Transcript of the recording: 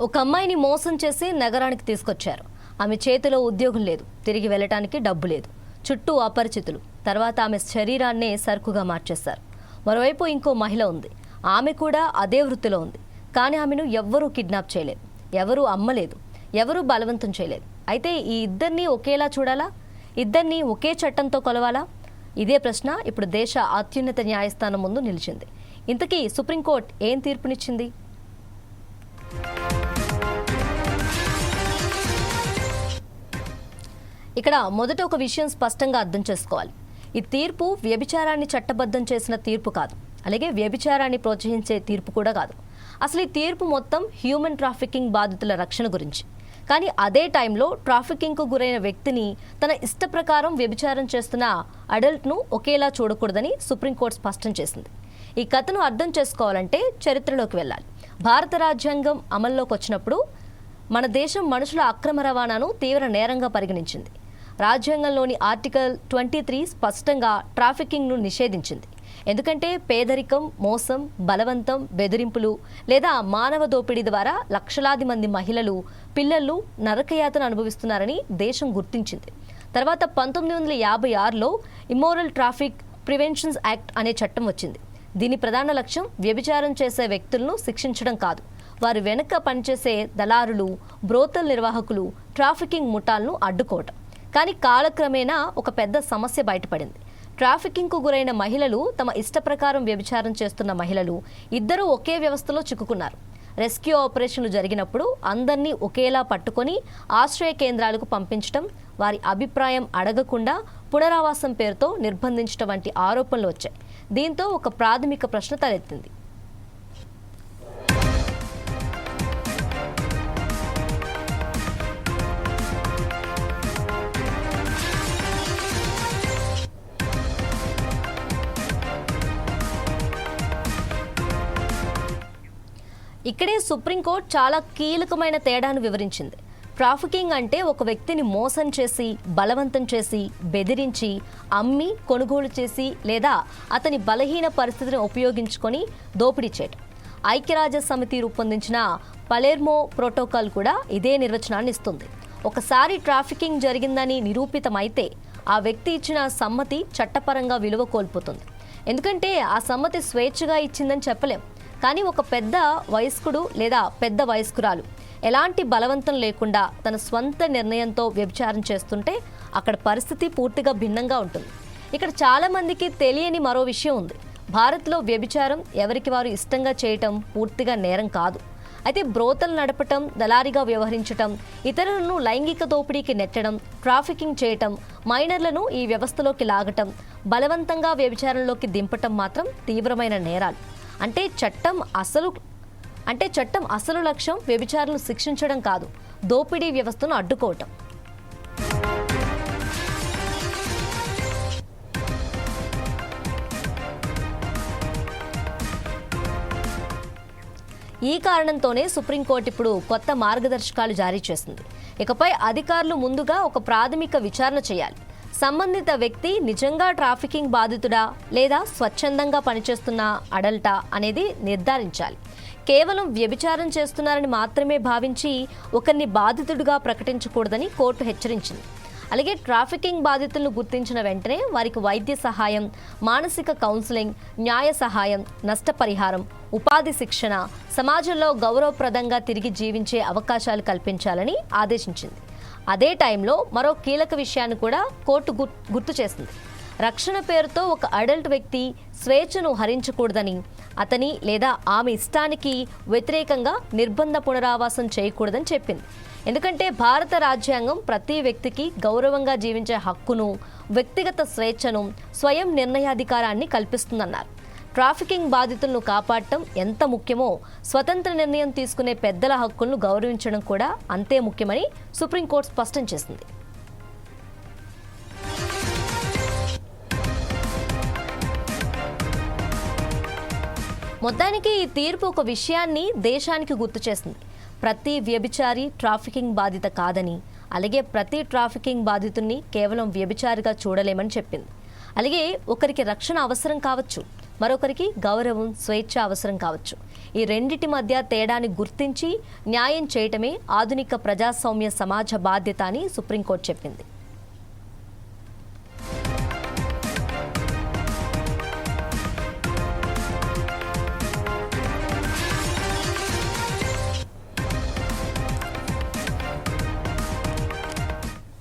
ఒక అమ్మాయిని మోసం చేసి నగరానికి తీసుకొచ్చారు. ఆమె చేతిలో ఉద్యోగం లేదు, తిరిగి వెళ్ళటానికి డబ్బు లేదు, చుట్టూ అపరిచితులు. తర్వాత ఆమె శరీరాన్నే సరుకుగా మార్చేశారు. మరోవైపు ఇంకో మహిళ ఉంది. ఆమె కూడా అదే వృత్తిలో ఉంది. కానీ ఆమెను ఎవ్వరూ కిడ్నాప్ చేయలేదు, ఎవరూ అమ్మలేదు, ఎవరూ బలవంతం చేయలేదు. అయితే ఈ ఇద్దరిని ఒకేలా చూడాలా? ఇద్దరిని ఒకే చట్టంతో కొలవాలా? ఇదే ప్రశ్న ఇప్పుడు దేశ అత్యున్నత న్యాయస్థానం ముందు నిలిచింది. ఇంతకీ సుప్రీంకోర్టు ఏం తీర్పునిచ్చింది? ఇక్కడ మొదట ఒక విషయం స్పష్టంగా అర్థం చేసుకోవాలి. ఈ తీర్పు వ్యభిచారాన్ని చట్టబద్ధం చేసిన తీర్పు కాదు, అలాగే వ్యభిచారాన్ని ప్రోత్సహించే తీర్పు కూడా కాదు. అసలు ఈ తీర్పు మొత్తం హ్యూమన్ ట్రాఫికింగ్ బాధితుల రక్షణ గురించి. కానీ అదే టైంలో ట్రాఫికింగ్కు గురైన వ్యక్తిని తన ఇష్ట ప్రకారం వ్యభిచారం చేస్తున్న అడల్ట్ను ఒకేలా చూడకూడదని సుప్రీంకోర్టు స్పష్టం చేసింది. ఈ కథను అర్థం చేసుకోవాలంటే చరిత్రలోకి వెళ్ళాలి. భారత రాజ్యాంగం అమల్లోకి వచ్చినప్పుడు మన దేశం మనుషుల అక్రమ రవాణాను తీవ్ర నేరంగా పరిగణించింది. రాజ్యాంగంలోని ఆర్టికల్ 23 స్పష్టంగా ట్రాఫికింగ్ను నిషేధించింది. ఎందుకంటే పేదరికం, మోసం, బలవంతం, బెదిరింపులు లేదా మానవ దోపిడీ ద్వారా లక్షలాది మంది మహిళలు, పిల్లలు నరకయాతన అనుభవిస్తున్నారని దేశం గుర్తించింది. తర్వాత 1956లో ఇమ్మోరల్ ట్రాఫిక్ ప్రివెన్షన్స్ యాక్ట్ అనే చట్టం వచ్చింది. దీని ప్రధాన లక్ష్యం వ్యభిచారం చేసే వ్యక్తులను శిక్షించడం కాదు, వారి వెనుక పనిచేసే దళారులు, బ్రోతల్ నిర్వాహకులు, ట్రాఫికింగ్ ముఠాలను అడ్డుకోవటం. కానీ కాలక్రమేణా ఒక పెద్ద సమస్య బయటపడింది. ట్రాఫికింగ్కు గురైన మహిళలు, తమ ఇష్ట ప్రకారం వ్యభిచారం చేస్తున్న మహిళలు ఇద్దరూ ఒకే వ్యవస్థలో చిక్కుకున్నారు. రెస్క్యూ ఆపరేషన్లు జరిగినప్పుడు అందరినీ ఒకేలా పట్టుకొని ఆశ్రయ కేంద్రాలకు పంపించడం, వారి అభిప్రాయం అడగకుండా పునరావాసం పేరుతో నిర్బంధించడం వంటి ఆరోపణలు వచ్చాయి. దీంతో ఒక ప్రాథమిక ప్రశ్న తలెత్తింది. ఇక్కడే సుప్రీంకోర్టు చాలా కీలకమైన తేడాను వివరించింది. ట్రాఫికింగ్ అంటే ఒక వ్యక్తిని మోసం చేసి, బలవంతం చేసి, బెదిరించి, అమ్మి, కొనుగోలు చేసి లేదా అతని బలహీన పరిస్థితిని ఉపయోగించుకొని దోపిడీ చేయడం. ఐక్యరాజ్య సమితి రూపొందించిన పలెర్మో ప్రోటోకాల్ కూడా ఇదే నిర్వచనాన్ని ఇస్తుంది. ఒకసారి ట్రాఫికింగ్ జరిగిందని నిరూపితమైతే ఆ వ్యక్తి ఇచ్చిన సమ్మతి చట్టపరంగా విలువ కోల్పోతుంది. ఎందుకంటే ఆ సమ్మతి స్వేచ్ఛగా ఇచ్చిందని చెప్పలేం. కానీ ఒక పెద్ద వయస్కుడు లేదా పెద్ద వయస్కురాలు ఎలాంటి బలవంతం లేకుండా తన స్వంత నిర్ణయంతో వ్యభిచారం చేస్తుంటే అక్కడ పరిస్థితి పూర్తిగా భిన్నంగా ఉంటుంది. ఇక్కడ చాలామందికి తెలియని మరో విషయం ఉంది. భారత్లో వ్యభిచారం ఎవరికి వారు ఇష్టంగా చేయటం పూర్తిగా నేరం కాదు. అయితే బ్రోతలు నడపటం, దళారీగా వ్యవహరించటం, ఇతరులను లైంగిక దోపిడీకి నెట్టడం, ట్రాఫికింగ్ చేయటం, మైనర్లను ఈ వ్యవస్థలోకి లాగటం, బలవంతంగా వ్యభిచారంలోకి దింపటం మాత్రం తీవ్రమైన నేరాలు. అంటే చట్టం అసలు లక్ష్యం వ్యభిచారులను శిక్షించడం కాదు, దోపిడీ వ్యవస్థను అడ్డుకోవటం. ఈ కారణంతోనే సుప్రీంకోర్టు ఇప్పుడు కొత్త మార్గదర్శకాలు జారీ చేసింది. ఇకపై అధికారులు ముందుగా ఒక ప్రాథమిక విచారణ చేయాలి. సంబంధిత వ్యక్తి నిజంగా ట్రాఫికింగ్ బాధితుడా లేదా స్వచ్ఛందంగా పనిచేస్తున్న అడల్టా అనేది నిర్ధారించాలి. కేవలం వ్యభిచారం చేస్తున్నారని మాత్రమే భావించి ఒకరిని బాధితుడిగా ప్రకటించకూడదని కోర్టు హెచ్చరించింది. అలాగే ట్రాఫికింగ్ బాధితులను గుర్తించిన వెంటనే వారికి వైద్య సహాయం, మానసిక కౌన్సిలింగ్, న్యాయ సహాయం, నష్టపరిహారం, ఉపాధి శిక్షణ, సమాజంలో గౌరవప్రదంగా తిరిగి జీవించే అవకాశాలు కల్పించాలని ఆదేశించింది. అదే టైంలో మరో కీలక విషయాన్ని కూడా కోర్టు గుర్తు చేసింది. రక్షణ పేరుతో ఒక అడల్ట్ వ్యక్తి స్వేచ్ఛను హరించకూడదని, అతని లేదా ఆమె ఇష్టానికి వ్యతిరేకంగా నిర్బంధ పునరావాసం చేయకూడదని చెప్పింది. ఎందుకంటే భారత రాజ్యాంగం ప్రతి వ్యక్తికి గౌరవంగా జీవించే హక్కును, వ్యక్తిగత స్వేచ్ఛను, స్వయం నిర్ణయాధికారాన్ని కల్పిస్తుందన్నారు. ట్రాఫికింగ్ బాధితులను కాపాడటం ఎంత ముఖ్యమో స్వతంత్ర నిర్ణయం తీసుకునే పెద్దల హక్కులను గౌరవించడం కూడా అంతే ముఖ్యమని సుప్రీంకోర్టు స్పష్టం చేసింది. మొత్తానికి ఈ తీర్పు ఒక విషయాన్ని దేశానికి గుర్తు చేసింది. ప్రతి వ్యభిచారి ట్రాఫికింగ్ బాధిత కాదని, అలాగే ప్రతి ట్రాఫికింగ్ బాధితుల్ని కేవలం వ్యభిచారిగా చూడలేమని చెప్పింది. అలాగే ఒకరికి రక్షణ అవసరం కావచ్చు, మరొకరికి గౌరవం, స్వేచ్ఛ అవసరం కావచ్చు. ఈ రెండిటి మధ్య తేడాని గుర్తించి న్యాయం చేయటమే ఆధునిక ప్రజాస్వామ్య సమాజ బాధ్యత అని సుప్రీంకోర్టు చెప్పింది.